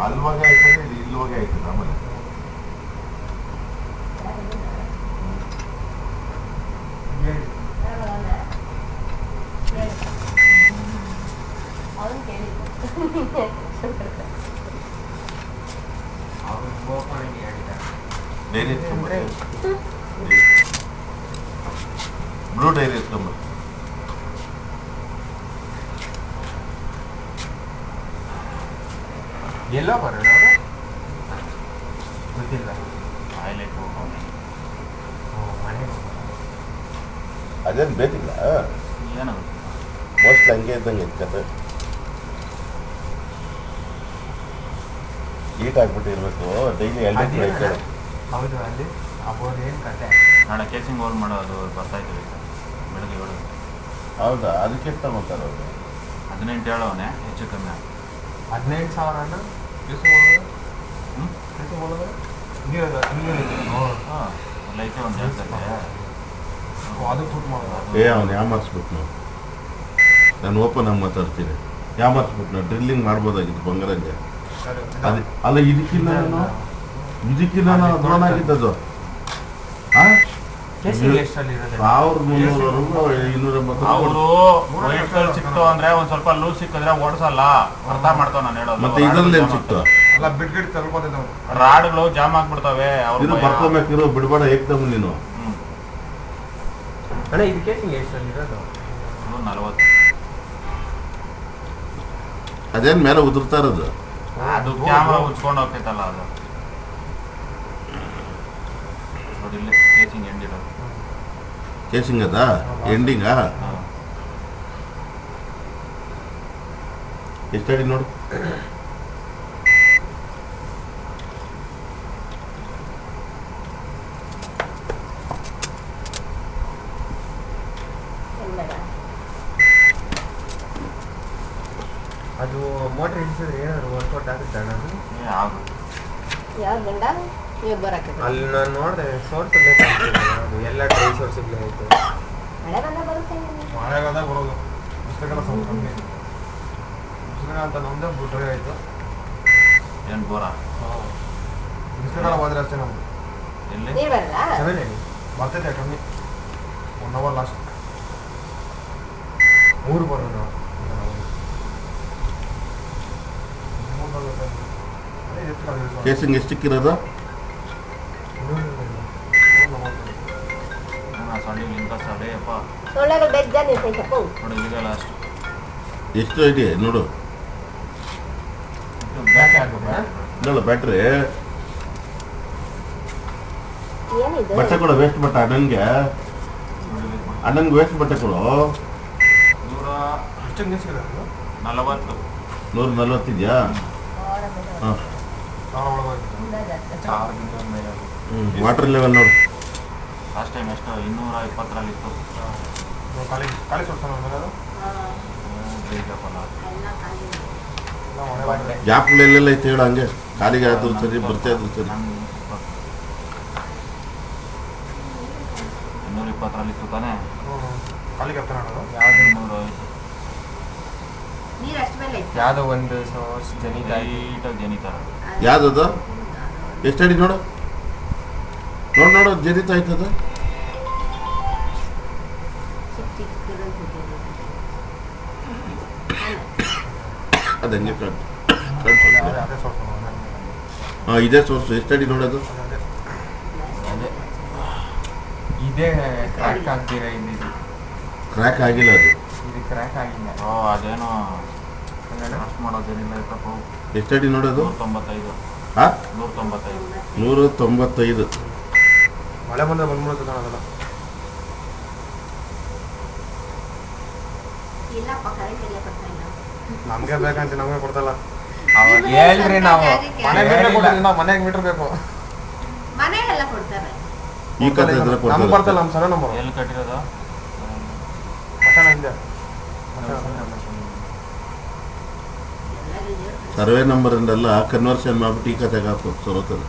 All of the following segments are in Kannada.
ಅಲ್ವಾಗ ಆಯ್ತದೆ ಇದು ಇಲ್ವಾಗ ಆಯ್ತದೆ ಆಮೇಲೆ ಡೈರಿ ಬ್ಲೂ ಡೈರಿ ಎತ್ಕೊಂಬ ಎಲ್ಲ ಬರೋಣ ಗೊತ್ತಿಲ್ಲ ಆಯ್ಲೆಟ್ ಹೋಗೋಣ ಅದೇನು ಬೇಕಿಲ್ಲ ಏನು ಮೋಸ್ಟ್ಲಿ ಹಂಗೆ ಇದ್ದಂಗೆ ಇತ್ತು ಕತೆ ಹೀಟ್ ಆಗ್ಬಿಟ್ಟಿರ್ಬೇಕು ಡೈಲಿ ಎಲ್ಡಿ ಹೌದು ಅಲ್ಲಿ ಅಬೋದು ಏನು ಕತೆ ನಾಳೆ ಕೇಸಿಂಗ್ ಹೋಲ್ ಮಾಡೋದು ಬರ್ತಾ ಇದ್ದೀವಿ ಬೆಳಗ್ಗೆ 7 ಹೌದಾ ಅದಕ್ಕೆ ಎಷ್ಟು ತಗೋತಾರೆ ಅವರು 18 ಹೇಳೋನೆ ಹೆಚ್ಚು ಕಮ್ಮಿ 15,000 ಹಾಂ ಲೈತೆ ಒಂದು ಹೇಳ್ತಾರೆ ಅದು ಫುಡ್ ಮಾಡೋದು ಏ ಅವನು ಯಾಮಾರಿಸ್ಬಿಟ್ಟು ನಾವು ನಾನು ಓಪನ್ ಆಗಿ ಮಾತಾಡ್ತೀನಿ ಯಾಮಾರಿಸ್ಬಿಟ್ಟು ನಾವು ಡ್ರಿಲ್ಲಿಂಗ್ ಮಾಡ್ಬೋದಾಗಿತ್ತು ಬಂಗಾರಂಗೆ ಅದೇ ಅಲ್ಲ ಇದಕ್ಕಿಂತ ನಾವು ದ್ರೋಣ ಆಗಿದ್ದದು ಎಷ್ಟಲ್ಲಿ ಇರೋದು 1300 ಅವರು ವೈಟ್ ಕಲ್ ಸಿಕ್ತು ಅಂದ್ರೆ ಒಂದ್ ಸ್ವಲ್ಪ ಲೂಸ್ ಸಿಕ್ಕಿದ್ರೆ ಓಡಿಸಲ್ಲ ಅರ್ಥ ಮಾಡ್ತಾವ ನಾನು ಹೇಳೋದು ಮತ್ತೆ ಇದ್ರಲ್ಲಿ ಏನು ಸಿಕ್ತು ಅಲ್ಲ ಬಿಟ್ಗಿಟ್ಟು ತಲುಪೋದೆ ನಾವು ರಾಡ್ಗಳು ಜಾಮ್ ಆಗ್ಬಿಡ್ತಾವೆ ಇದು ಬರ್ಕೋಬೇಕಿರೋ ಬಿಡ್ಬೇಡ ಏಕ್ದಮ್ ನೀನು ಅಣ್ಣ ಇದು ಕೇಸಿಂಗ್ ಎಷ್ಟಲ್ಲಿ ಇರೋದು 40 ಅದೇನು ಮೇಲೆ ಉದುರ್ತಾ ಇರೋದು ಅದು ಕ್ಯಾಮ್ರಾ ಉಚ್ಕೊಂಡು ಹೋಗ್ತೈತಲ್ಲ ಅದು ನೋಡಿ ಇಲ್ಲಿ ಕೇಸಿಂಗ್ ಎಂಡಿರೋದು ಕೇಸಿಂಗ್ ಅದಾ ಎಂಡಿಂಗಾ ಎಷ್ಟಡಿ ನೋಡು ಅದು ಮೋಟರ್ ಇಳಿಸಿದ್ರೆ ಏನಾದ್ರು ವರ್ಕೌಟ್ ಆಗುತ್ತೆ ಅಣ್ಣ ಅದು ಆಗುತ್ತೆ ಯಾವ ಗಂಡ ಇವಾಗ ಬರಕ್ಕೆ ಅಲ್ಲಿ ನಾನು ನೋಡಿದೆ ಸೋರ್ಸ್ ಅದು ಎಲ್ಲ ಡ್ರೈ ಸೋರ್ಸ್ಗಳೇ ಆಯಿತು ಮಳೆ ಬಂದ ಬರುತ್ತೆ ಮಳೆಗಾಲದಾಗ ಬರೋದು ಪುಸ್ತಕಗಳ ಸ್ವಲ್ಪ ಕಮ್ಮಿ ಪುಸ್ತಕ ಅಂತ ನಮ್ಮದೇ ಡ್ರೈ ಆಯಿತು ಏನು ಬೋರ ಪುಸ್ತಕಗಳ ಹೋದ್ರೆ ಅಷ್ಟೇ ನಮ್ಮದು ಎಲ್ಲಿ ನೀರು ಬರಲ್ಲ ಸೆವೆನ್ ಬರ್ತೈತೆ ಕಮ್ಮಿ 1 ಅವರ್ ಲಾಸ್ಟ್ 3 ಬರೋದು ನಾವು ಕೇಸಿಂಗ್ ಎಷ್ಟಕ್ಕಿರೋದು ಸೊಳ್ಳೆ ಲಿಂಕ ಸೊಳ್ಳೆ ಅಪ್ಪ ಸೊಳ್ಳೆಗಳು ಬೇಜಾನ್ ಇರ್ತೈತಪ್ಪ ನೋಡಿ ಇಲ್ಲಿಗೆ ಲಾಸ್ಟ್ ಎಷ್ಟು ಐಡಿ ನೋಡು ನೋಡು ಬ್ಯಾಟ್ರಿ ಏನಿದು ಬಟ್ಟೆ ಕೊಡು ವೇಸ್ಟ್ ಬಟ್ಟೆ ಅಣ್ಣನ್ಗೆ ವೇಸ್ಟ್ ಬಟ್ಟೆ ಕೊಡು 140 ಇದೆಯಾ ಹಾಂ ವಾಟರ್ ಲೆವೆಲ್ ನೋಡು ಲಾಸ್ಟ್ ಟೈಮ್ ಎಷ್ಟು 220 ಇತ್ತು ಖಾಲಿ ಸೋರ್ಸಲ್ಲ ಗ್ಯಾಪ್ಗಳೆಲ್ಲ ಐತೆ ಹೇಳು ಹಂಗೆ ಕಾಲಿಗೆ ಆದ್ರೂ ಸರಿ ಬರ್ತಾ ಇದ್ರು ಸರಿ 220 ಇತ್ತು ತಾನೇ ಖಾಲಿ ಕಪ್ಪ ನೋಡೋದು ಯಾವ್ದು 205 ನೀರು ಅಷ್ಟು ಮೇಲೆ ಐತೆ ಯಾವುದೋ ಒಂದು ಸೋರ್ಸ್ ಜನಿತ ಲೈಟಾಗಿ ಜನಿತಾರ ಯಾವ್ದದು ಎಷ್ಟಡಿ ನೋಡು ನೋಡು ಜನಿತ ಆಯ್ತದ ಅದು ಹಂಗೆ ಅದೇ ಸೋರ್ಸ್ ಹಾಂ ಇದೇ ಸೋರ್ಸು ಎಷ್ಟಡಿ ನೋಡೋದು ಇದೇ ಕ್ರ್ಯಾಕ್ ಆಗ್ತೀರ ಇದು ಕ್ರ್ಯಾಕ್ ಆಗಿಲ್ಲ ಅದು ಇದು ಕ್ರ್ಯಾಕ್ ಆಗಿಲ್ಲ ಓ ಅದೇನೋ ಅಷ್ಟು ಮಾಡೋದೇನಿಲ್ಲ ಇತ್ತಪ್ಪ ಎಷ್ಟಡಿ ನೋಡೋದು 195 ಹಾಂ 195 195 ಮಳೆ ಬಂದ್ರೆ ಬಂದ್ಬಿಡುತ್ತೆ ಅದೆಲ್ಲ ಇಲ್ಲಪ್ಪ ಕರೆಂಟ್ ಎಲ್ಲ ಬರ್ತಾ ಇಲ್ಲ ನಮಗೆ ಬೇಕಂತ ನಮಗೆ ಕೊಡ್ತಲ್ಲ ಅವಾಗ ಹೇಳ್ರಿ ನಾವು ಮನೆಗೆ ಮೀಟರ್ ಬೇಕು ಮನೆಯಲ್ಲೆಲ್ಲ ಕೊಡ್ತಾರೆ ಈ ಕತೆ ಇದ್ರೆ ನಮ್ಗೆ ಬರ್ತಲ್ಲ ನಮ್ಮ ಸಣ್ಣ ನಂಬರ್ ಎಲ್ಲಿ ಕಟ್ಟಿರೋದು ಮಸಾಲ ಇದೆ ಸರ್ವೆ ನಂಬರ್ ಇಂದಲ್ಲ ಕನ್ವರ್ಷನ್ ಮಾಡ್ಬಿಟ್ಟು ಈ ಕತೆಗೆ ಹಾಕೋ ಸರೋತದೆ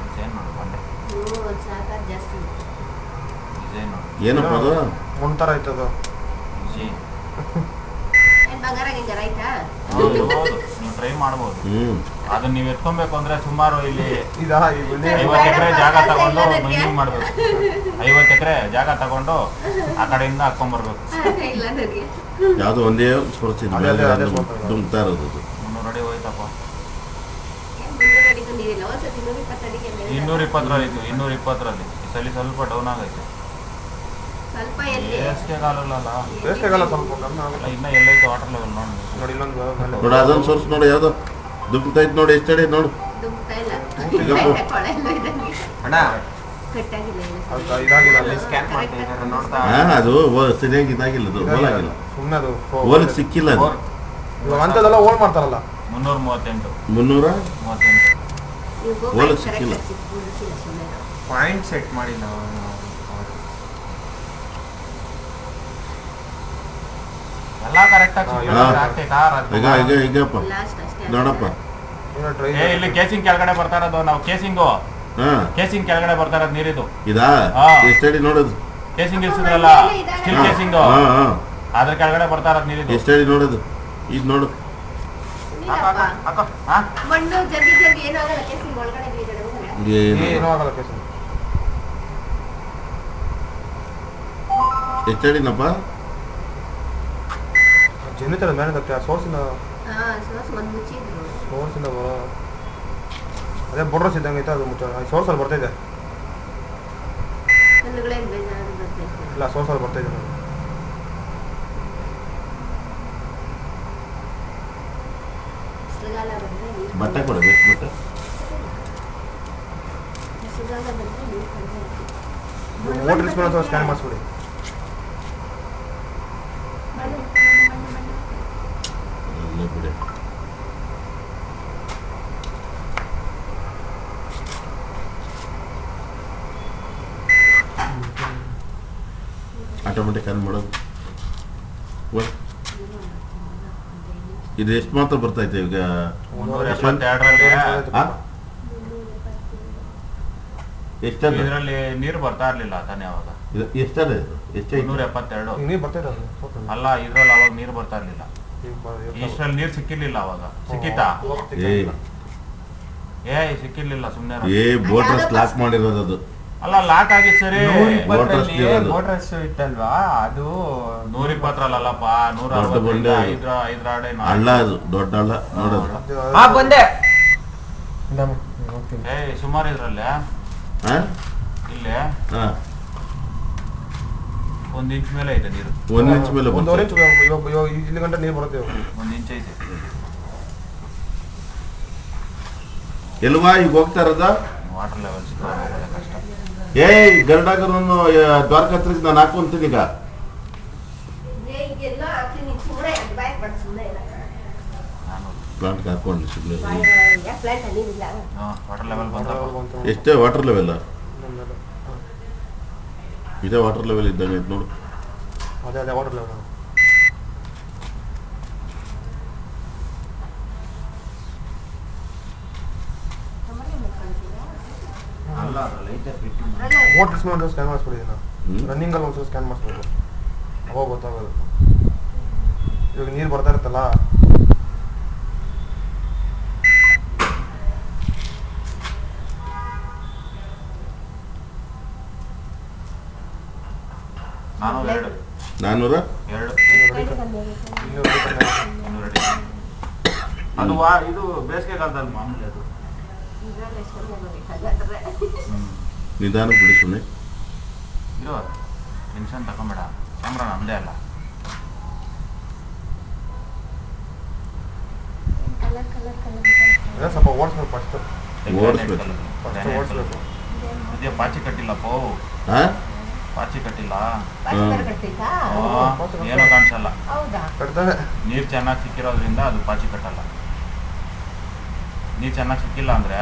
ಡಿಸೈನ್ ನೋಡು ಬಂಡೆ ಸಾಕಾಗಿ ಜಾಸ್ತಿ ಏನಪ್ಪ ಅದು ಒಂಥರ ಆಯ್ತದ ಡಿಸೈನ್ ಏನ್ ಬಂಗಾರ ಹಿಂಗಾರ ಆಯ್ತಾ? ಹೌದು ನೀವು ಟ್ರೈ ಮಾಡ್ಬೋದು. ಅದನ್ನ ನೀವು ಎತ್ಕೊಬೇಕು ಅಂದ್ರೆ ಸುಮಾರು ಇಲ್ಲಿ 50 ಎಕರೆ ಜಾಗ ತಗೊಂಡು ಮೈನಿಂಗ್ ಮಾಡ್ಬೇಕು. 50 ಎಕರೆ ಜಾಗ ತಗೊಂಡು ಆ ಕಡೆಯಿಂದ ಹಾಕೊಂಡ್ಬರ್ಬೇಕು. ಇಲ್ಲ ನನಗೆ. ಯಾವ್ದು ಒಂದೇ ಸೋರ್ಸ್ ಇದೆ ದುಮ್ತಾ ಇರೋದು. 300 ಅಡಿ ಹೋಯ್ತಪ್ಪ. 300 ಅಡಿಗೂ ನೀರಿಲ್ಲ. ಒಂದ್ಸತಿ 220 ಅಡಿಗೆ ಮೇಲೆ 220ರಲ್ಲಿ ಇತ್ತು. 220ರಲ್ಲಿ ಈ ಸಲ ಸ್ವಲ್ಪ ಡೌನ್ ಆಗೈತೆ. ಸ್ವಲ್ಪ ಎಲ್ಲಿ? ಬೇಸಿಗೆ ಕಾಲಲ್ಲ ಸ್ವಲ್ಪ ಕಮ್ಮಿ ಆಗುತ್ತೆ. ಇನ್ನ ಎಲ್ಲೈತೆ ವಾಟರ್ ಲೆವೆಲ್ ನೋಡಿ ಇಲ್ಲೊಂದು ನೋಡಿ ಅದೊಂದು ಸೋರ್ಸ್ ನೋಡಿ ಯಾವ್ದು ದುಮ್ತಾ ಇತ್ತು ನೋಡಿ ಎಷ್ಟಡಿ ನೋಡು. ದುಮ್ತಾ ಇಲ್ಲ. ಈಗ ಕೊಳೆ ಎಲ್ಲ ಇದಂಗೆ. ಅಣ್ಣ ಕಟ್ಟಾಗಿಲ್ಲ ಏನು ಅದು ಇದಾಗಿಲ್ಲ ಅಲ್ಲಿ ಸ್ಕ್ಯಾನ್ ಮಾಡ್ತಾ ಇದ್ದಾರೆ ನೋಡ್ತಾ. ಅದು ಸರಿಯಾಗಿ ಇದಾಗಿಲ್ಲ ಅದು ಹೋಲಾಗಿಲ್ಲ ಸುಮ್ಮನೆ ಅದು ಹೋಲಿಗೆ ಸಿಕ್ಕಿಲ್ಲ ಅದು. ಇವಾಗ ಅಂಥದ್ದೆಲ್ಲ ಹೋಲ್ ಮಾಡ್ತಾರಲ್ಲ 338 338 ನೀವು ಹೋಲಿಗೆ ಗೋಪಾಲ್ ಸಿಕ್ಕಿಲ್ಲ. ಕರೆಕ್ಟ್ ಸಿಕ್ಕಿಲ್ಲ ಸುಮ್ಮನೆ. ಪಾಯಿಂಟ್ ಸೆಟ್ ಮಾಡಿಲ್ಲ ಅವನು. ಎಲ್ಲ ಕರೆಕ್ಟ್ ಆಗಿ ಈಗಪ್ಪ ಲಾಸ್ಟ್ ಅಷ್ಟೇ. ನೋಡಪ್ಪ. ಟ್ರೈ ಇಲ್ಲಿ ಕೇಸಿಂಗ್ ಕೆಳಗಡೆ ಬರ್ತಾ ಇರೋದು ನಾವು ಕೇಸಿಂಗು ಹಾ ಕೇಸಿಂಗ್ ಕೆಳಗಡೆ ಬರ್ತಾ ಇರೋದು ನೀರಿದು. ಇದಾ ಹಾ. ಎಷ್ಟಡಿ ನೋಡೋದು ಕೇಸಿಂಗ್ ಇಲ್ಸಿದ್ರಲ್ಲ ಸ್ಟಿಲ್ ಕೇಸಿಂಗ್ ಹಾ ಹಾ ಅದ್ರ ಕೆಳಗಡೆ ಬರ್ತಾ ಇರೋದು ನೀರಿದು. ಎಷ್ಟಡಿ ನೋಡೋದು ಇದು ನೋಡು. ಇಲ್ಲಪ್ಪ. ಮಣ್ಣು ಜಗ್ಗಿ ಏನಾಗಲ್ಲ ಕೇಸಿಂಗ್ ಒಳಗಡೆ ಬೀಳಗಡೆ ಹೋಗಲ್ಲ. ಏನೂ ಆಗಲ್ಲ ಕೇಸ್. ಎಷ್ಟಡಿನಪ್ಪ ಜನಿತರ ಮೇಲೆ ಸೋರ್ಸಿಂದ ಹಾ ಸೋಸ್ ಒಂದು ಮುಚ್ಚಿದ್ರು. ಸೋರ್ಸಿಂದ ಬರೋ ಅದೇ ಬೋರ್ಡ್ರಸ್ ಇದ್ದಂಗೆ ಐತೆ ಅದು ಮುಚ್ಚ ಸೋರ್ಸಲ್ಲಿ ಬರ್ತಾಯಿದೆ. ಕಲ್ಲುಗಳೇನು ಬೇಜಾರು ಬರ್ತೈತೆ. ಇಲ್ಲ ಸೋರ್ಸಲ್ಲಿ ಬರ್ತಾಯಿದೆ ನಾನು. ಬಿಸಿಲುಗಾಲ ಬಂದ್ರೆ ನೀರು ಬಟ್ಟೆ ಕೊಡು ಬೆಸ್ಟ್ ಬಟ್ಟೆ. ಬಿಸಿಲುಗಾಲ ಬಂದ್ರೆ ನೀರು ಕಡಿಮೆ ಆಯ್ತು. ಮೋಟ್ರ್ ಇಸ್ಕೊಂಡು ಅಥವಾ ಸ್ಕ್ಯಾನ್ ಮಾಡಿಸ್ಬಿಡಿ. ಎಲ್ಲ ಬಿಡಿ. ಆಟೋಮೆಟಿಕ್ ಆನ್ ಮಾಡೋದು. ಇದು ಎಷ್ಟು ಮಾತ್ರ ಬರ್ತೈತೆ ಈಗ? 372ರಲ್ಲಿ ಎಷ್ಟದ ಇದರಲ್ಲಿ ನೀರು ಬರ್ತಾ ಇರ್ಲಿಲ್ಲ ತಾನೇ ಅವಾಗ. ಎಷ್ಟದ ಎಷ್ಟೈತೆ? 372 ಈಗ ನೀರು ಬರ್ತಾಯಿರೋದು ಸೋರ್ಸಲ್ಲಿ. ಅಲ್ಲ ಇದ್ರಲ್ಲಿ ಅವಾಗ ನೀರು ಬರ್ತಾ ಇರ್ಲಿಲ್ಲ. ಇಷ್ಟ್ರಲ್ಲಿ ನೀರು ಸಿಕ್ಕಿರ್ಲಿಲ್ಲ ಅವಾಗ. ಸಿಕ್ಕಿತಾ? ಸಿಕ್ಕಿರ್ಲಿಲ್ಲ ಸುಮ್ನೆ. ಬೋಟ್ರಸ್ ಲಾಕ್ ಮಾಡಿರೋದು ಅದು. ಅಲ್ಲ ಲಾಕ್ ಆಗಿ ಸರಿ. ಮೋಟ್ರಸ್ ಇತ್ತಲ್ವಾ ಅದು 120ರಲ್ಲಪ್ಪ. ದೊಡ್ಡ ಬಂಡೆ. 160 ಹಳ್ಳ ಅದು ದೊಡ್ಡ ಹಳ್ಳ ನೋಡೋದು. ಬಂದೆ ಸುಮಾರು ಇದ್ರಲ್ಲೇ ಹಾ ಇಲ್ಲೇ ಹಾ 1 ಇಂಚ್ ಮೇಲೆ ಐತೆ ನೀರು. 1 ಇಂಚ್ ಮೇಲೆ ಒಂದೂವರೆ ಬರ್ತದೆ. ಇಂಚ್ ಇವಾಗ ಇಲ್ಲಿ ಗಂಟೆ ನೀರು ಬರುತ್ತೆ ಇವಾಗ. 1 ಇಂಚ್ ಐತೆ. ಎಲ್ವಾ ಈಗ ಹೋಗ್ತಾ ಇರೋದ? ವಾಟರ್ ಲೆವೆಲ್ ಸಿಕ್ಕೋದು ಕಷ್ಟ. ಗರುಡಾಗರನ್ನು ದ್ವಾರಕ ಹತ್ರ ನಾನು ಹಾಕೊಂತೀನಿ ಈಗ. ಈಗೆಲ್ಲ ಹಾಕ್ತೀನಿ ಸುಮ್ಮನೆ ಬಾಯ್ ಪಡ್ ಸುಮ್ಮನೆ ಇಲ್ಲ. ಪ್ಲಾಂಟ್ಗೆ ಹಾಕೊಂಡು ಸಿಗ್ಲಿ. ಯಾಕೆ ಪ್ಲಾಂಟ್ ನೀರಿಲ್ಲ? ವಾಟರ್ ಲೆವೆಲ್ ಬಂತ. ಎಷ್ಟೇ ವಾಟರ್ ಲೆವೆಲ್ ಇದೇ ವಾಟರ್ ಲೆವೆಲ್ ಇದ್ದಂಗೆ ಐತೆ ನೋಡು. ಅದೇ ವಾಟರ್ ಲೆವೆಲ್. ಅಲ್ಲ ಅದ್ರಲ್ಲಿ ಐತೆ ಫಿಟ್ಟಿಂಗ್. ಮೋಟ್ರ್ ಇಸ್ಕೊಂಡು ಸ್ಕ್ಯಾನ್ ಮಾಡಿಸ್ಬಿಡಿ. ರನ್ನಿಂಗಲ್ಲಿ ಒಂದ್ಸಲ ಸ್ಕ್ಯಾನ್ ಮಾಡಿಸ್ಬೇಕು ಅವಾಗ ಗೊತ್ತಾಗೋದು. ಇವಾಗ ನೀರು ಬರ್ತಾ ಇರುತ್ತಲ್ಲ ನಾನ್ನೂರ 200 ಅಡಿ. ಅದು ಇದು ಬೇಸಿಗೆ ಕಾಲದಲ್ಲಿ ಮಾಮೂಲಿ ಅದು. ನಿಧಾನ ಬಿಡಿ ಸುಮ್ಮನೆ. ಇದು ಟೆನ್ಷನ್ ತಗೊಂಬೇಡ. ಕ್ಯಾಮ್ರಾ ನಮ್ಮದೇ ಅಲ್ಲ. ಸ್ವಲ್ಪ ಓಡಿಸ್ಬೇಕು ಫಸ್ಟ್. ಓಡಿಸ್ಬೇಕು. ಓಡಿಸ್ಬೇಕು. ಅದೇ ಪಾಚಿ ಕಟ್ಟಿಲ್ಲಪ್ಪ. ಹಾ ಪಾಚಿ ಕಟ್ಟಿಲ್ಲ. ಕಟ್ಟಿತಾ? ಏನೂ ಕಾಣಿಸಲ್ಲ. ಹೌದಾ? ಕಟ್ತಾರೆ. ನೀರು ಚೆನ್ನಾಗಿ ಸಿಕ್ಕಿರೋದ್ರಿಂದ ಅದು ಪಾಚಿ ಕಟ್ಟಲ್ಲ. ನೀರು ಚೆನ್ನಾಗಿ ಸಿಕ್ಕಿಲ್ಲ ಅಂದರೆ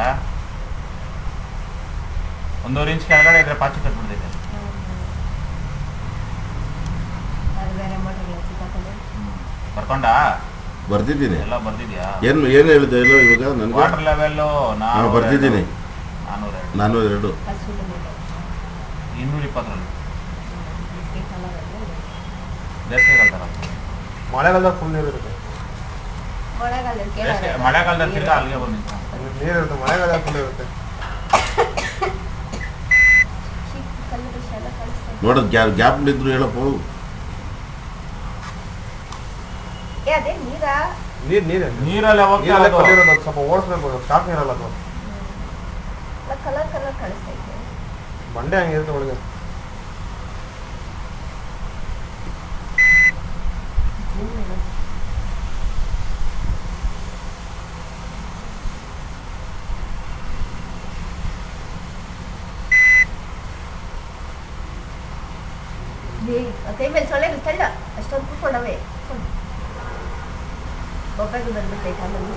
1.5 ಇಂಚ್ ಕೆಳಗಡೆ ಇದ್ರೆ ಪಾಚಿ ಕಟ್ಬಿಡ್ತೈತೆ. ಬರ್ಕೊಂಡ ಬರ್ದಿದ್ದೀನಿ. ಎಲ್ಲ ಬರ್ದಿದ್ಯಾ? ಏನು ಹೇಳಿದೆ ಇಲ್ಲ ಇವಾಗ ನನಗೆ? ವಾಟರ್ ಲೆವೆಲ್ಲು ನಾನು ಬರ್ದಿದ್ದೀನಿ. 402 402 220ರಲ್ಲಿ ಬೇಸಿಗೆ ಕಾಲದಾಗ ಮಳೆಗಾಲದಾಗ ಫುಲ್ ನೀರು ಇರುತ್ತೆ. ಮಳೆಗಾಲದಲ್ಲಿ ತಿರ್ಗಾ ಅಲ್ಲಿಗೆ ಬಂದು ನೀರು ಇರುತ್ತೆ, ಮಳೆಗಾಲ ಫುಲ್ ಇರುತ್ತೆ. ನೋಡೋದು ಗ್ಯಾಪ್ ಇದ್ರು ಹೇಳಪ್ಪ. ನೀರಲ್ಲೇ ಹೋಗ್ತಾ ಕಲ್ಲಿರೋದು ಸ್ವಲ್ಪ ಓಡಿಸ್ಬೇಕು, ಸ್ಟಾಕ್ ನೀರಲ್ಲ ಅದು. ಕಲರ್ ಕಲರ್ ಕಾಣಿಸ್ತೈತೆ. ಬಂಡೆ ಹಂಗಿರುತ್ತೆ ಒಳಗೆ. ಕೈ ಮೇಲೆ ಸೊಳ್ಳೆ ತಳ್ಳ ಅಷ್ಟೊಂದು ಕೂತ್ಕೊಂಡವೆ. ಬೊಬ್ಬೆಗೆ ಬಂದ್ಬಿಟ್ಟೈತೆ ಆಮೇಲೆ.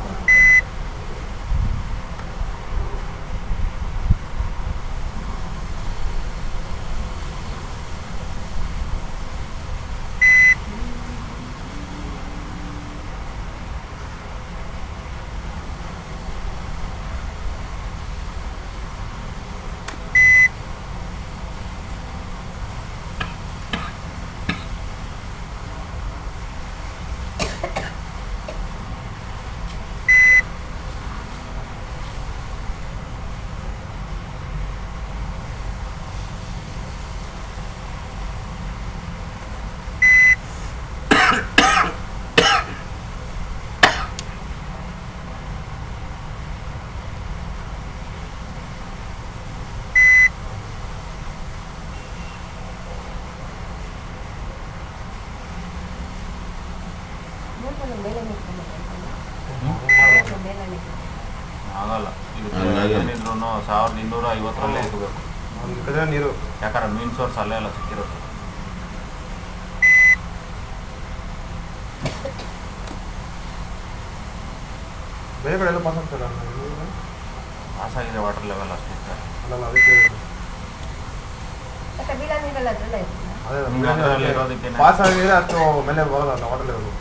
ಆಗಲ್ಲ. ಏನಿದ್ರು 1250 ಇಟ್ಕೋಬೇಕು ನೀರು. ಯಾಕಂದ್ರೆ ಮೀನ್ ಸೋರ್ಸ್ ಅಲ್ಲೇ ಎಲ್ಲ ಸಿಕ್ಕಿರುತ್ತೆ. ಬೇರೆ ಕಡೆ ಎಲ್ಲ ಪಾಸ್ ಆಗ್ತಲ್ಲ, ಪಾಸ್ ಆಗಿದೆ ವಾಟರ್ ಲೆವೆಲ್ ಅಷ್ಟೇ. ಅಲ್ಲಲ್ಲ ಅದಕ್ಕೆ ಇರೋದಕ್ಕೆ ಪಾಸ್ ಆಗಿದ್ರೆ ಅಷ್ಟು ಮೇಲೆ ಬರೋಲ್ಲ ವಾಟರ್ ಲೆವೆಲ್.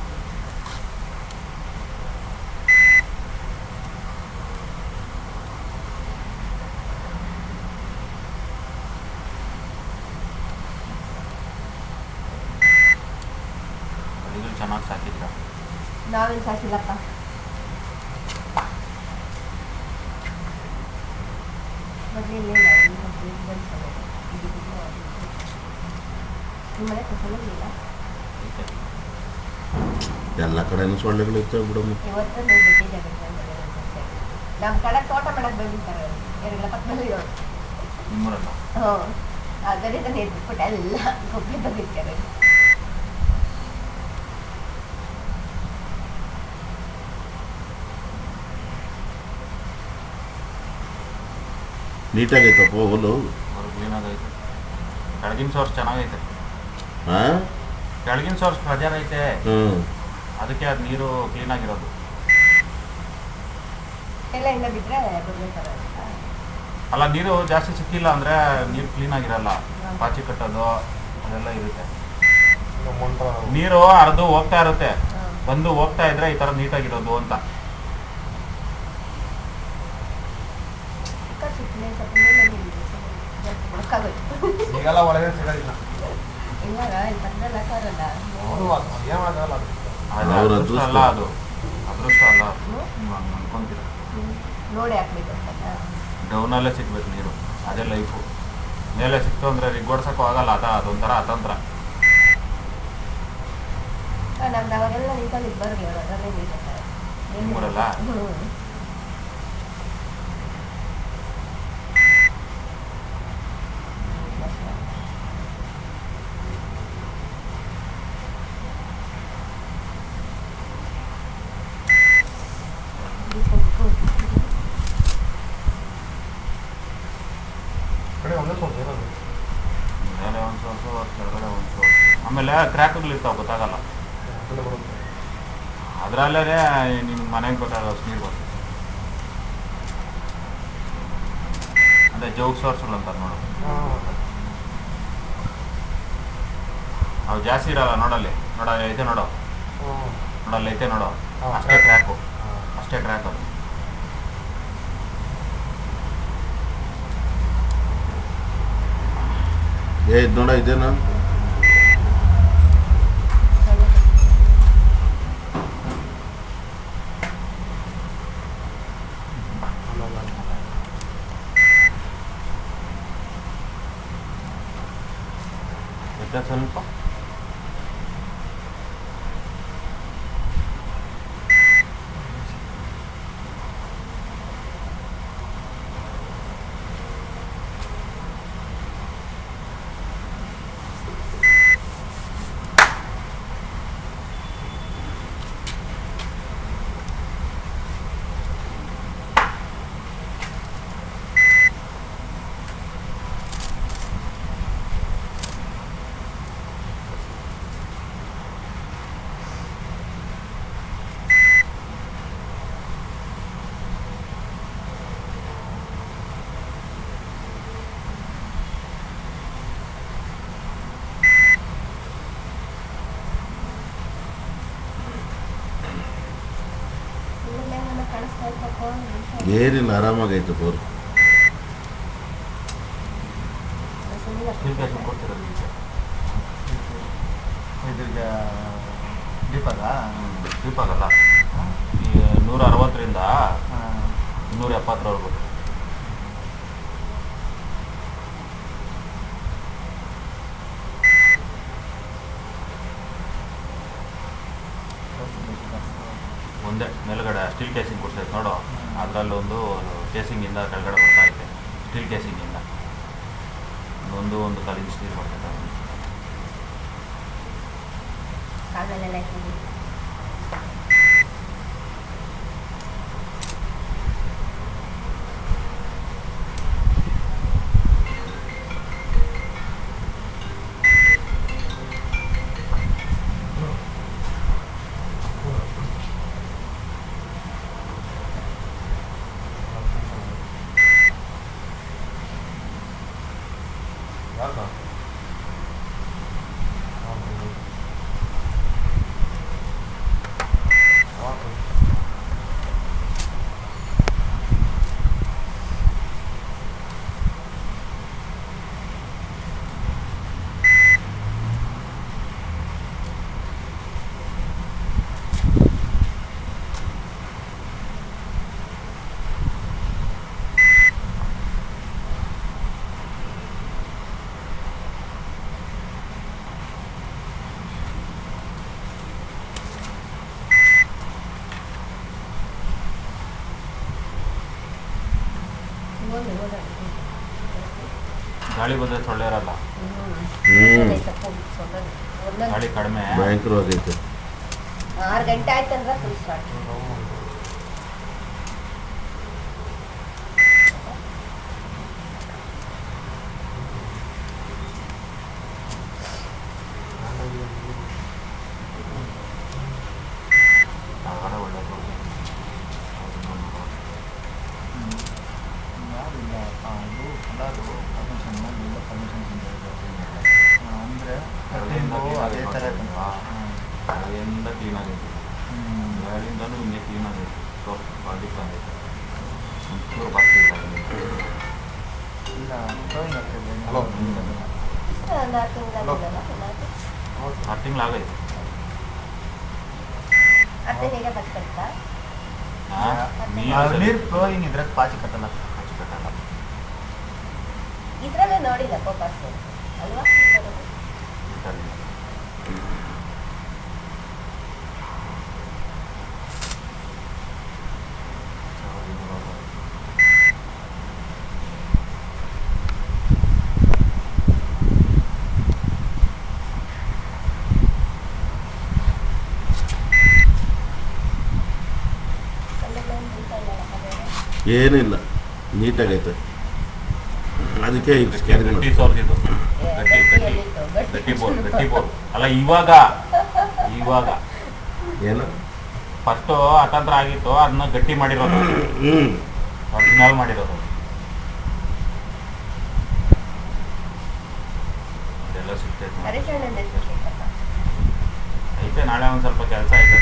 ಚೆನ್ನಾಗಿ ಸಾಕಿದ್ರ? ನಾವೇನು ಸಾಕಿಲ್ಲಪ್ಪ. ಎಲ್ಲ ಕಡೆನೂ ಸೊಳ್ಳೆಗಳು ಇರ್ತವೆ ಬಿಡಮ್ಮ. ಇವತ್ತು ನಮ್ಮ ಕಡೆ ತೋಟ ಮಾಡಕ್ ಬಂದಿರ್ತಾರೆ ಯಾರಿಗೆಲ್ಲ ಪಕ್ಕದಲ್ಲಿ ಇರೋದು. ನಿಮ್ಮೂರಲ್ಲ? ಹ್ಞೂ, ಅದರಿಂದ ನೆಟ್ಬಿಟ್ಟು ಎಲ್ಲ ಗೊಬ್ಬರ ಬಂದಿರ್ತಾರೆ. ನೀಟಾಗೈತಪ್ಪ ಹುಲ್ಲು, ಕ್ಲೀನಾಗೈತೆ. ಕೆಳಗಿನ ಸೋರ್ಸ್ ಚೆನ್ನಾಗೈತೆ. ಹಾಂ, ಕೆಳಗಿನ ಸೋರ್ಸ್ ಪ್ರೆಜರ್ ಐತೆ, ಹ್ಞೂ, ಅದಕ್ಕೆ ಅದು ನೀರು ಕ್ಲೀನಾಗಿರೋದು. ಎಲ್ಲ ಇನ್ನ ಬಿಟ್ಟರೆ ಅಲ್ಲ, ನೀರು ಜಾಸ್ತಿ ಸಿಕ್ಕಿಲ್ಲ ಅಂದರೆ ನೀರು ಕ್ಲೀನಾಗಿರಲ್ಲ, ಪಾಚಿ ಕಟ್ಟೋದು ಅದೆಲ್ಲ ಇರುತ್ತೆ. ನೀರು ಹರಿದು ಹೋಗ್ತಾ ಇರುತ್ತೆ, ಬಂದು ಹೋಗ್ತಾ ಇದ್ರೆ ಈ ಥರ ನೀಟಾಗಿರೋದು ಅಂತ. ಈಗೆಲ್ಲ ಒಳಗೆ ಸಿಗೋದಿಲ್ಲ. ಅದು ಅದೃಷ್ಟ ಅಲ್ಲ, ಅದು ಅದೃಷ್ಟ ಅಲ್ಲ, ಅನ್ಕೊಂತೀರ. ನೋಡಿ ಹಾಕ್ಬೇಕು. ಡೌನಲ್ಲೇ ಸಿಗ್ಬೇಕು ನೀರು, ಅದೇ ಲೈಫು. ಮೇಲೆ ಸಿಕ್ತು ಅಂದರೆ ರಿಗ್ಗೋಡ್ಸೋಕ್ಕೂ ಆಗಲ್ಲ, ಅದೊಂಥರ ಅತಂತ್ರ. ನಮ್ದು ಅವಾಗೆಲ್ಲ ನೀಟಾಗಿ ಬರಲಿ, ಅದರಲ್ಲೇ ನೀಟಾಗಿ ನಿಮ್ಮೂರಲ್ಲ? ಮೇಲೆ ಒಂದು ಸೋರ್ಸು, ಕೆಳಗಡೆ ಒಂದು ಸೋರ್ಸು. ಆಮೇಲೆ ಕ್ರ್ಯಾಕ್ಗಳಿರ್ತಾವೆ, ಗೊತ್ತಾಗಲ್ಲ. ಅದರಲ್ಲೇ ನಿಮ್ಮ ಮನೆಗೆ ಬೇಕಾಗೋ ನೀರು ಬರ್ತದೆ. ಅದೇ ಜೋಗ್ ಸೋರ್ಸ್ಗಳು ಅಂತಾರೆ ನೋಡು, ಅವು ಜಾಸ್ತಿ ಇರಲ್ಲ. ನೋಡಲ್ಲಿ ಐತೆ, ನೋಡಲ್ಲಿ ಐತೆ ನೋಡು, ಅಷ್ಟೇ ಕ್ರ್ಯಾಕು, ಅಷ್ಟೇ ಕ್ರ್ಯಾಕ್ ಅದು. ಇದು ನೋಡ, ಇದೇನಾ ಸ್ವಲ್ಪ ಏನಿಲ್ಲ, ಆರಾಮಾಗೈತೆ ಬೋರ್. ಇದ್ರಿಗೆ ದೀಪಾಗಲ್ಲ ಈ 160ರಿಂದ 270ರವರೆಗೂ. ಒಂದೇ ಮೇಲ್ಗಡೆ ಸ್ಟೀಲ್ ಕೇಸಿಂಗ್ ಕೊಡ್ತೈತೆ ನೋಡು, ಅದರಲ್ಲೊಂದು ಕೇಸಿಂಗಿಂದ ಕೆಳಗಡೆ ಬರ್ತಾ ಐತೆ, ಸ್ಟೀಲ್ ಕೇಸಿಂಗಿಂದ ಒಂದು ಕಾಲಿಂಗ್ ಸ್ಟೀಲ್ ಬರ್ತೈತೆ. ಗಾಳಿ ಬಂದರೆ ಸೊಳ್ಳೆ ಇರಲ್ಲ, ಗಾಳಿ ಕಡಿಮೆ ಭಯಂಕರವಾಗೈತೆ. 6 ಗಂಟೆ ಆಯ್ತಂದ್ರೆ ಫುಲ್ ಸ್ಟಾರ್ಟ್. ಅಲ್ಲಿಂದ ಕ್ಲೀನ್ ಆಗೈತೆ, ಗಾಳಿಯಿಂದನೂ ಹಿಂಗೆ ಕ್ಲೀನ್ ಆಗೈತೆ, ಬಾಡಿ ಆಗೈತೆ, ಒಂಚೂರು ಬಾಕಿ ಇಲ್ಲ. ಹಲೋ 6 ತಿಂಗಳಾಗೈತೆ. ನೀರು ಫ್ಲೋಯಿಂಗ್ ಇದ್ರೆ ಪಾಚಿ ಕಟ್ಟಲ್ಲ. ಇದ್ರಲ್ಲೇ ನೋಡಿಲ್ಲ ಪೋಪಾಸ್ ಅಲ್ವಾ? ಏನಿಲ್ಲ, ನೀಟಾಗೈತೆ. ಅದಕ್ಕೆ ಈಗ ಸ್ಕ್ಯಾನಿಂಗ್ ಗಟ್ಟಿ ಸೋರ್ದಿದ್ದು, ಗಟ್ಟಿ ಬೋರ್ ಅಲ್ಲ. ಇವಾಗ ಏನು ಫಸ್ಟ್ ಅತಂತ್ರ ಆಗಿತ್ತು, ಅದನ್ನ ಗಟ್ಟಿ ಮಾಡಿರೋದು, ಒರಿಜಿನಲ್ ಮಾಡಿರೋದು. ಅದೆಲ್ಲ ಸಿಗ್ತೈತೆ ಐತೆ. ನಾಳೆ ಒಂದು ಸ್ವಲ್ಪ ಕೆಲಸ ಐತೆ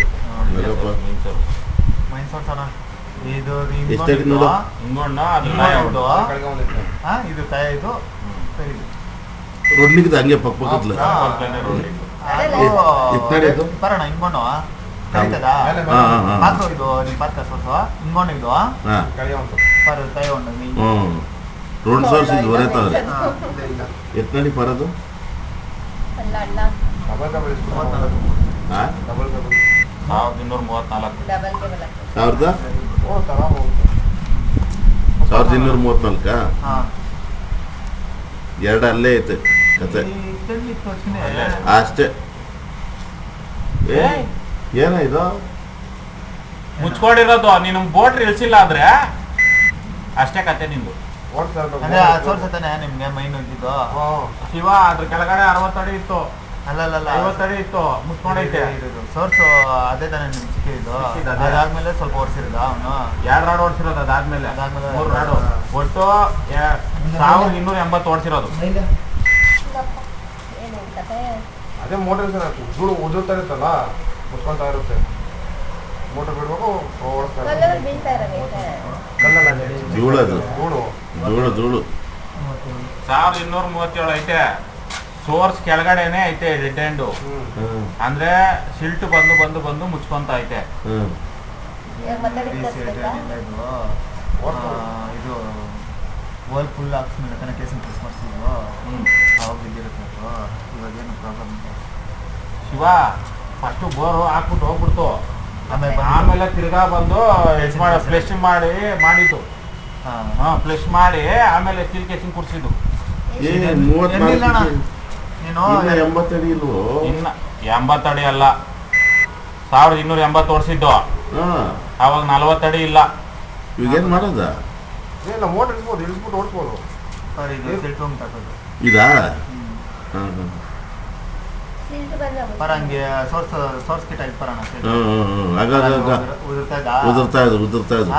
ಮೈನ್ ಸೋರ್ಸಣ. ಇದು ಹಿಂಗೊಂಡ ಅದು ಇದು ತಾಯ ಇದು ರೋಡ್ನಿಗೆ ಹಂಗೆ ಪಕ್ಕದಲ್ಲ ಬರೋಣ ಹಿಂಗೊಂಡು ಕರಿತದಾ ಪಾತ್ರ ಇದು ನಿಮ್ಮ ಪಾತ್ರ ಸೋರ್ಸು ಹಿಂಗೊಂಡು ಇದು ಪರ ತಾಯ ಉಂಡು ರೋಡ್ ಸೋರ್ಸ್ ಇದು ಬರತ್ತವ್ರೆ ಎತ್ನಡಿ ಪರದು ಅಲ್ಲ ಅಲ್ಲ ಡಬಲ್ ಡಬಲ್ ಎಷ್ಟು ಹಾ ಡಬಲ್ ಡಬಲ್ 1234 ಡಬಲ್ ಕೇಬಲ್ ಆಗ್ತದೆ. 1234 ಓ ತಗೊಂಡು ಹಾ ಎರಡು ಅಲ್ಲೇ ಐತೆ ಕತೆ ಇತ್ತು ಅಷ್ಟೇ. ಅಷ್ಟೇ. ಏನ ಇದು ಮುಚ್ಕೊಂಡಿರೋದು ನೀನು ಬೋಟ್ ಇಳಿಸಿಲ್ಲ ಅಂದ್ರೆ ಅಷ್ಟೇ ಕತೆ ನಿಂದು. ಅಂದ್ರೆ ತೋರ್ಸತಾನೆ ನಿಮ್ಗೆ ಮೈನ್ ಇದ್ದಿದ್ದು. ಶಿವ ಅದ್ರ ಕೆಳಗಡೆ 60 ಅಡಿ ಇತ್ತು, ಅಲ್ಲಲ್ಲ 50 ಅಡಿ ಇತ್ತು, ಮುಚ್ಕೊಂಡೈತೆ. ಸೋರ್ಸ್ ಅದೇ ತಾನೇ ನಿಮ್ಗೆ ಸಿಕ್ಕಿದ್ದು. ಅದಾದ್ಮೇಲೆ ಸ್ವಲ್ಪ ಓಡಿಸಿರೋದ ಅವನು 2 ರಾಡ್ ಓಡಿಸಿರೋದು. ಅದಾದ್ಮೇಲೆ 3 ರಾಡು ಒಟ್ಟು 1280 ಓಡಿಸಿರೋದು. ಏನು ಕತೆ? ಅದೇ ಮೋಟರ್ ಧೂಳು ಉದುರ್ತಾ ಇರುತ್ತಲ್ಲ, ಮುಚ್ಕೊಂತಾ ಇರುತ್ತೆ. ಮೋಟರ್ ಬಿಡ್ಬೇಕು ಓಡಿಸ್ತಾ ಕಲ್ಲಲ್ಲಿ ಬೀಳ್ತಾ ಇರೋದೈತೆ. ಧೂಳು ಅದು ಧೂಳು ಧೂಳು ಧೂಳು 1237 ಐತೆ. ಸೋರ್ಸ್ ಕೆಳಗಡೆನೆ ಐತೆ ಡೆಡ್ ಎಂಡು. ಅಂದ್ರೆ ಸಿಲ್ಟ್ ಬಂದು ಬಂದು ಬಂದು ಮುಚ್ಕೊಂತ ಐತೆ. ಇವಾಗ ಮತ್ತೆ ಬಿಡ್ತಾ ಇದು ವರ್ಲ್ ಫುಲ್ ಹಾಕ್ಸ್ಮೇಲೆ ತನಕ ಕೇಸನ್ ಪ್ರೆಸ್ ಮಾಡಿಸಿದ್ವು. ಅವಾಗ ಬಿದ್ದಿರುತ್ತೆ. ಇವಾಗ ಏನು ಪ್ರಾಬ್ಲಮ್ ಇಲ್ಲ. ಶಿವ ಫಸ್ಟ್ ಬೋರು ಹಾಕ್ಬಿಟ್ಟು ಹೋಗ್ಬಿಡ್ತು. ಆಮೇಲೆ ಆಮೇಲೆ ತಿರ್ಗಾ ಬಂದು ಫ್ಲೆಶ್ ಮಾಡಿದ್ದು. ಫ್ಲೆಶ್ ಮಾಡಿ ಆಮೇಲೆ ಸ್ಟೀಲ್ ಕೇಸಿಂಗ್ ಕುರ್ಸಿದ್ದು. ನೀನು 80 ಅಡಿ ಇಲ್ವೋ? ಇನ್ನ 80 ಅಡಿ ಅಲ್ಲ, 1280 ಓಡಿಸಿದ್ದು. ಅವಾಗ 40 ಅಡಿ ಇಲ್ಲ. ಇವಾಗೇನ್ ಮಾಡೋದ? ಇಲ್ಲ ಮೋಟರ್ ಇಳಿಸ್ಬೋದು, ಇಳಿಸ್ಬಿಟ್ಟು ಓಡಿಸ್ಬೋದು. ಇದಾ ಸಿಲ್ಟ್ ಬಂದ್ರೆ ಪರ ಹಂಗೆ ಸೋರ್ಸ್ ಕಿಟ್ ಆಗಿ ಪರೋಣ ಉದುರ್ತಾ ಇದ್ರು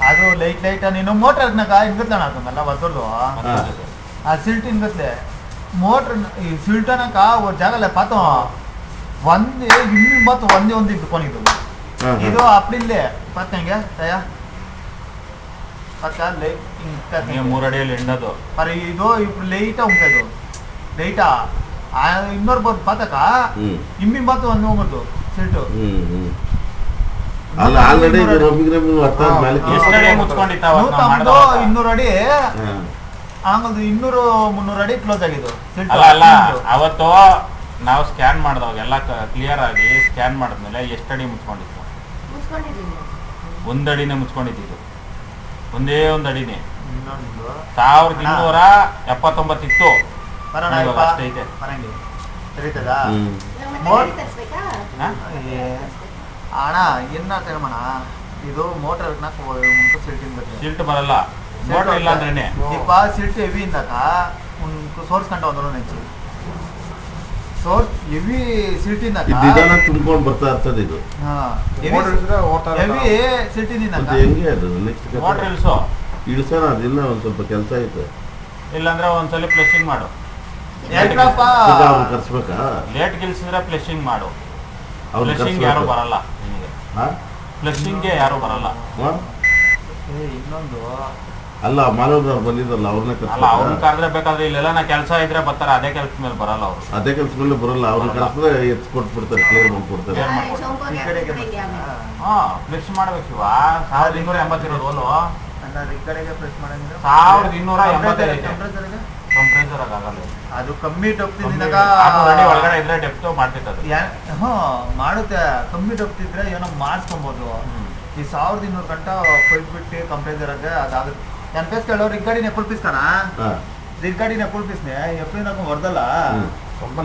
ಅದು ಲೈಟ್ ನೀನು ಮೋಟರ್ ಹಿಂಗತ್ಲಣ ಆತಲ್ಲ ಬಸರ್ದು ಆ ಸಿಲ್ಟ್ ಹಿಂಗತ್ಲೆ ಮೋಟರ್ ಈ ಸಿಲ್ಟನಕ ಜಾಗಲ್ಲ ಪಾತ ಒಂದೇ ಇನ್ನು ಮತ್ತು ಒಂದೇ ಇಟ್ಕೊಂಡಿದ್ದು. ಇದು ಅಪ್ಡಿಲ್ಲೇ ಪತ್ತ ಹೆಂಗೆ ತಯ ಪಕ್ಕ ಲೈಟ್ ಹಿಂಗೆ 3 ಅಡಿಯಲ್ಲಿ ಎಂಡದು. ಪರ ಇದು ఇప్పుడు ಲೈಟ್ ಉಂಟದು ಲೈಟಾ ಇನ್ನೊರ್ ಬಂದು ಪಾತಕ ಇಮ್ಮಿ ಮಾತು ಒಂದು ಹೋಗೋದು ಸಿಲ್ಟು. ಅಲ್ಲ ಆಲ್ರೆಡಿ ಎಷ್ಟು ಅಡಿ ಮುಚ್ಕೊಂಡಿತ್ತು ಅವಾಗ ನಾವು 200 ಮಾಡಿದಾಗ? 200 ಅಡಿ ಆಮೇಲೆ 200-300 ಅಡಿ ಕ್ಲೋಸ್ ಆಗಿದ್ದು ಅಲ್ಲ ಅವತ್ತು ನಾವು ಸ್ಕ್ಯಾನ್ ಮಾಡಿದವಾಗ ಎಲ್ಲ ಕ್ಲಿಯರ್ ಆಗಿ ಸ್ಕ್ಯಾನ್ ಮಾಡಿದ್ಮೇಲೆ ಎಷ್ಟು ಅಡಿ ಮುಚ್ಕೊಂಡಿತ್ತು? ಮುಚ್ಕೊಂಡಿದ್ದೀನಿ. 1 ಅಡಿನೇ ಮುಚ್ಕೊಂಡಿದ್ದು. ಒಂದೇ 1 ಅಡಿನೇ. 1279 ಇತ್ತು. ಅಷ್ಟೈತೆ. ಸರಿತದಾ ತರಿಸ್ಬೇಕಾ? ಅಣ್ಣ ಏನ ತಗೊಣ ಇದು ಮೋಟರ್ ಸಿಲ್ಟ್ ಬರಲ್ಲ ಮೋಟರ್ ಇಲ್ಲ ಅಂದ್ರೇನೆ. ಈಗ ಸಿಲ್ಟ್ ಹೆವಿ ಇಂದಾಕ ಸೋರ್ಸ್ ಕಂಟ ಒಂದ್ರು ನೆಚ್ಚಿ ಸೋರ್ಸ್ ಹೆವಿ ಸಿಲ್ಟ್ ಇಂದಾಕ ತುಂಬ್ಕೊಂಡು ಬರ್ತಾ ಇರ್ತದೆ ಇದು. ಹೆವಿ ಸಿಲ್ಟ್ ಇಂದ ಹೆಂಗೆ ಅದು ನೆಕ್ಸ್ಟ್ ಮೋಟರ್ ಇಳಿಸೋಣ. ಅದಿನ್ನ ಒಂದ್ ಸ್ವಲ್ಪ ಕೆಲಸ ಐತೆ. ಇಲ್ಲಾಂದ್ರೆ ಒಂದ್ಸಲ ಫ್ಲೆಶಿಂಗ್ ಮಾಡು. ಕರ್ಸ್ಬೇಕಾ? ಲೇಟ್ ಗಿಲ್ಸಿದ್ರೆ ಫ್ಲೆಶಿಂಗ್ ಮಾಡು. ಅವ್ರು ಫ್ಲೆಶಿಂಗ್ ಯಾರು ಬರಲ್ಲ ನಿನಗೆ. ಫ್ಲೆಶಿಂಗ್ಗೆ ಯಾರು ಬರಲ್ಲ. ಇನ್ನೊಂದು ಅಲ್ಲ ಮಾನವದವ್ರು ಬಂದಿದ್ದಲ್ಲ ಅವ್ರನ್ನ ಅಲ್ಲ ಅವ್ರನ್ನ ಕರೆದ್ರೆ ಬೇಕಾದ್ರೆ ಇಲ್ಲೆಲ್ಲ ನಾ ಕೆಲಸ ಇದ್ರೆ ಬರ್ತಾರೆ. ಅದೇ ಕೆಲಸ ಮೇಲೆ ಬರಲ್ಲ ಅವರು. ಅದೇ ಕೆಲಸ ಮೇಲೆ ಬರಲ್ಲ. ಅವ್ರನ್ನ ಕರೆಸಿದ್ರೆ ಎತ್ತು ಕೊಟ್ಬಿಡ್ತಾರೆ, ಕ್ಲಿಯರ್ ಮಾಡ್ಕೊಡ್ತಾರೆ. ಸೋಂಪೋರಿ ಹಾಕ್ಬಿಟ್ರೆ ಹಾ ಫ್ಲೆಶ್ ಮಾಡ್ಬೇಕು ಶಿವ. 1280 ಇರೋದು ಓಲು ಈ ಕಡೆಗೆ ಪ್ರೆಸ್ ಮಾಡಿದ್ರೆ 1280 ಐತೆ. ಕಂಪ್ರೆಸರ್ ಆಗಲ್ಲ ಅದು ಕಮ್ಮಿ ಡಪ್ತಿ ಒಳಗಡೆ ಇದ್ರೆ ಡೆಪ್ತ್ ಮಾಡ್ತಿತ್ತು. ಮಾಡುತ್ತೆ. ಕಮ್ಮಿ ಡಪ್ತಿದ್ರೆ ಏನೋ ಮಾಡಿಸ್ಕೊಬೋದು. ಈ 1200 ಗಂಟ ಪೈಪ್ ಬಿಟ್ಟು ಕಂಪ್ರೆಸರ್ ಆಗ ಅದಾಗುತ್ತೆ. ನನ್ನ ಪೇಸ್ ಕೇಳೋರು ರಿಗ್ಗಾಡಿನ ಎಪ್ಪಲ್ ಪೀಸ್ ಕಣ ರಿಗ್ಗಾಡಿನ ಎಪ್ಪಲ್ ಪೀಸ್ನೆ ಎಪ್ಪಲ್ ಹೊರದಲ್ಲ.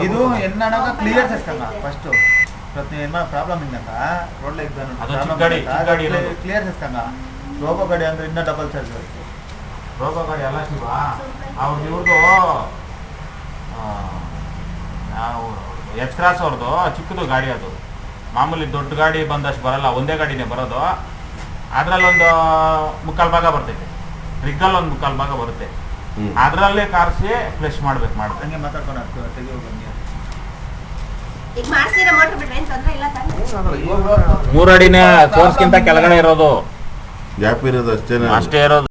ಇದು ಎನ್ನಾಗ ಕ್ಲಿಯರ್ చేసుಕಂಗ ಫಸ್ಟ್ ಪ್ರತಿ ಏನ ಪ್ರಾಬ್ಲಮ್ ಇನ್ನಕ ರೋಡ್ ಇದ್ದಾನು ಕ್ಲಿಯರ್ చేసుಕಂಗ. ರೋಬೋ ಗಾಡಿ ಅಂದ್ರೆ ಇನ್ನ ಡಬಲ್ ಚಾರ್ಜ್. ರೋಬೋ ಗಾಡಿ ಅಲ್ಲ ಶಿವ, ಅವ್ರದ್ದು ಇವ್ರದ್ದು ಎಚ್ ಕ್ರಾಸ್ ಅವ್ರದ್ದು ಚಿಕ್ಕದು ಗಾಡಿ. ಅದು ಮಾಮೂಲಿ ದೊಡ್ಡ ಗಾಡಿ ಬಂದಷ್ಟು ಬರಲ್ಲ, ಒಂದೇ ಗಾಡಿನೇ ಬರೋದು. ಅದ್ರಲ್ಲೊಂದು 3/4 ಭಾಗ ಬರ್ತೈತೆ, ರಿಗ್ಗಲ್ಲಿ ಒಂದು 3/4 ಭಾಗ ಬರುತ್ತೆ. ಅದ್ರಲ್ಲೇ ಕಾರ್ಸಿ ಫ್ಲೆಶ್ ಮಾಡ್ಬೇಕು. ಹಂಗೆ ಮಾತಾಡ್ಕೊಂಡು ತೆಗಿಯೋ ಬನ್ನಿ. ಈಗ ಮಾಡ್ತೀರಾ ಮೋಟರ್ ಬಿಟ್ರೆ ಏನು ತೊಂದರೆ ಇಲ್ಲ ತಾನೆ? 3 ಅಡಿನೇ ಸೋರ್ಸ್ಗಿಂತ ಕೆಳಗಡೆ ಇರೋದು, ಗ್ಯಾಪ್ ಇರೋದು ಅಷ್ಟೇ ಅಷ್ಟೇ ಇರೋದು.